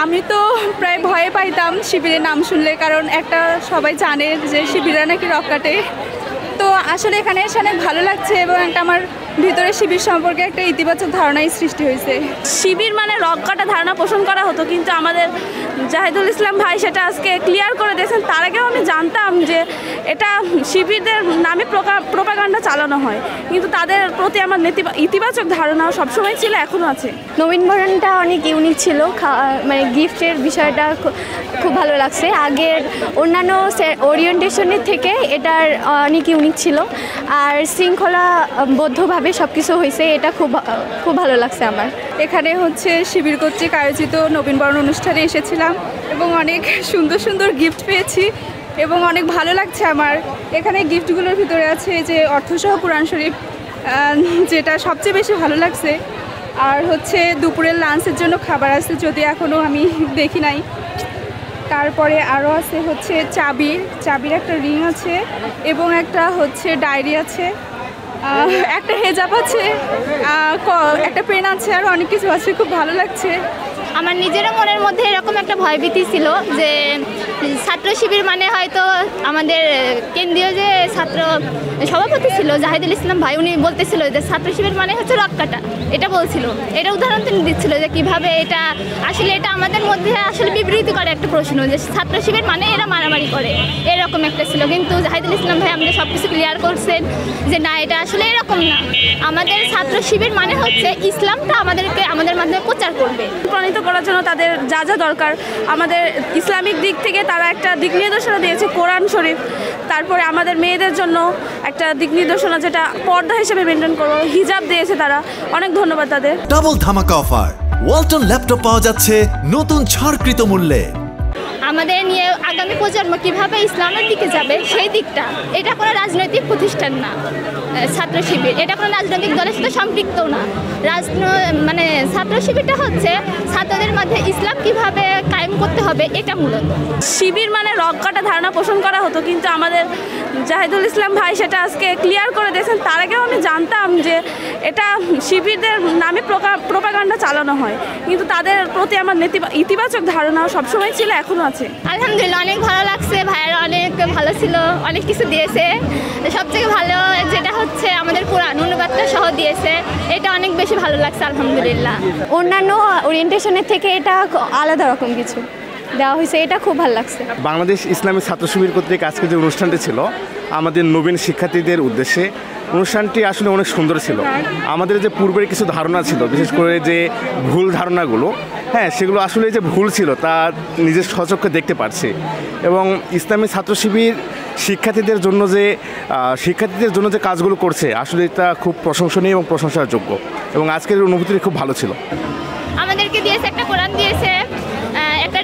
আমি তো প্রায় ভয়ে পাইতাম শিবিরের নাম শুনলে, কারণ একটা সবাই জানে যে শিবিরা নাকি রক কাটে। তো আসলে এখানে এসে অনেক ভালো লাগছে এবং একটা আমার ভিতরে শিবির সম্পর্কে একটা ইতিবাচক ধারণাই সৃষ্টি হয়েছে। শিবির মানে রক কাটা ধারণা পোষণ করা হতো, কিন্তু আমাদের জাহিদুল ইসলাম ভাই সেটা আজকে ক্লিয়ার করে দিয়েছেন। তার আগেও আমি জানতাম যে এটা শিবিরদের নামে প্রোপাগান্ডা চালানো হয়, কিন্তু তাদের প্রতি আমার ইতিবাচক ধারণা সবসময় ছিল, এখনও আছে। নবীনবরণটা অনেক ইউনিক ছিল, মানে গিফটের বিষয়টা খুব ভালো লাগছে। আগের অন্যান্য ওরিয়েন্টেশনের থেকে এটার অনেক ইউনিক ছিল, আর শৃঙ্খলাবদ্ধভাবে সব কিছু হয়েছে, এটা খুব ভালো লাগছে আমার। এখানে হচ্ছে শিবির কর্তৃক আয়োজিত নবীনবরণ অনুষ্ঠানে এসেছিলাম এবং অনেক সুন্দর সুন্দর গিফট পেয়েছি এবং অনেক ভালো লাগছে আমার। এখানে গিফটগুলোর ভিতরে আছে যে অর্থসহ কোরআন শরীফ, যেটা সবচেয়ে বেশি ভালো লাগছে। আর হচ্ছে দুপুরের লাঞ্চের জন্য খাবার আছে, যদি এখনও আমি দেখি নাই। তারপরে আরও আছে হচ্ছে চাবির একটা রিং আছে এবং একটা হচ্ছে ডায়েরি আছে, একটা হেজাব আছে, একটা পেন আছে, আর অনেক কিছু আছে। খুব ভালো লাগছে। আমার নিজেরও মনের মধ্যে এরকম একটা ভয়ভীতি ছিল যে ছাত্র শিবির মানে হয়তো আমাদের কেন্দ্রীয় যে ছাত্র সভাপতি ছিল জাহিদুল ইসলাম ভাই, উনি বলতেছিল যে ছাত্র শিবির মানে হচ্ছে রক কাটা, এটা বলছিল, এটা উদাহরণ তিনি দিচ্ছিল যে কিভাবে এটা আসলে এটা আমাদের মধ্যে আসলে বিবৃতি করে একটা প্রশ্ন যে ছাত্র শিবির মানে এরা মারামারি করে, এরকম একটা ছিল। কিন্তু জাহিদুল ইসলাম ভাই আমাদের সব কিছু ক্লিয়ার করছেন যে না, এটা আসলে এরকম না। আমাদের ছাত্র শিবির মানে হচ্ছে ইসলামটা আমাদের মাধ্যমে প্রচার করবে। প্রণীত করার জন্য তাদের যা যা দরকার, আমাদের ইসলামিক দিক থেকে তারা একটা দিক নির্দেশনা দিয়েছে, কোরআন শরীফ। তারপরে আমাদের মেয়েদের জন্য একটা দিক নির্দেশনা, যেটা পর্দা হিসেবে মেনটেন করবো, হিজাব দিয়েছে তারা। অনেক ধন্যবাদ তাদের। ডাবল ধামাকা অফার, ওয়ালটন ল্যাপটপ পাওয়া যাচ্ছে নতুন ছাড়কৃত মূল্যে। আমাদের নিয়ে আগামী প্রজন্ম কিভাবে ইসলামের দিকে যাবে সেই দিকটা, এটা কোনো রাজনৈতিক প্রতিষ্ঠান না। ছাত্র শিবির এটা কোনো রাজনৈতিক দলের সাথে সম্পৃক্তও না। মানে ছাত্র শিবিরটা হচ্ছে ছাত্রদের মধ্যে ইসলাম কিভাবে কায়েম করতে হবে, এটা মূলত। শিবির মানে রক কাটা ধারণা পোষণ করা হতো, কিন্তু আমাদের জাহিদুল ইসলাম ভাই সেটা আজকে ক্লিয়ার করে দিয়েছেন। তার আগেও আমি জানতাম যে এটা শিবিরদের নামে প্রোপাগান্ডা চালানো হয়, কিন্তু তাদের প্রতি আমার ইতিবাচক ধারণা সবসময় ছিল, এখনও আছে। আলহামদুলিল্লাহ, অনেক ভালো লাগছে। ভাইয়ারা অনেক ভালো ছিল, অনেক কিছু দিয়েছে। সবথেকে ভালো যেটা হচ্ছে আমাদের কোরআন অনুবাদটা সহ দিয়েছে, এটা অনেক বেশি ভালো লাগছে আলহামদুলিল্লাহ। অন্যান্য ওরিয়েন্টেশনের থেকে এটা আলাদা রকম কিছু দেওয়া হয়েছে, এটা খুব ভালো লাগছে। বাংলাদেশ ইসলামী ছাত্র শিবির কর্তৃক আজকে যে অনুষ্ঠানটি ছিল আমাদের নবীন শিক্ষার্থীদের উদ্দেশ্যে, অনুষ্ঠানটি আসলে অনেক সুন্দর ছিল। আমাদের যে পূর্বের কিছু ধারণা ছিল, বিশেষ করে যে ভুল ধারণাগুলো, সেগুলো আসলে যে ভুল ছিল তা নিজের স্বচক্ষে দেখতে পারছি। এবং ইসলামী ছাত্র শিবির শিক্ষার্থীদের জন্য যে কাজগুলো করছে, আসলে এটা খুব প্রশংসনীয় এবং প্রশংসার যোগ্য। এবং আজকের অনুভূতিটি খুব ভালো ছিল। আমাদেরকে দিয়েছে একটা কোরআন দিয়েছে, একটা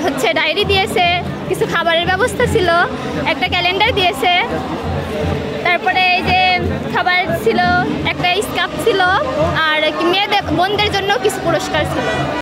হচ্ছে ডায়েরি দিয়েছে, কিছু খাবারের ব্যবস্থা ছিল, একটা ক্যালেন্ডার দিয়েছে, তারপরে এই যে খাবার ছিল, একটা স্কার্ফ ছিল, আর মেয়েদের বোনদের জন্য কিছু পুরস্কার ছিল।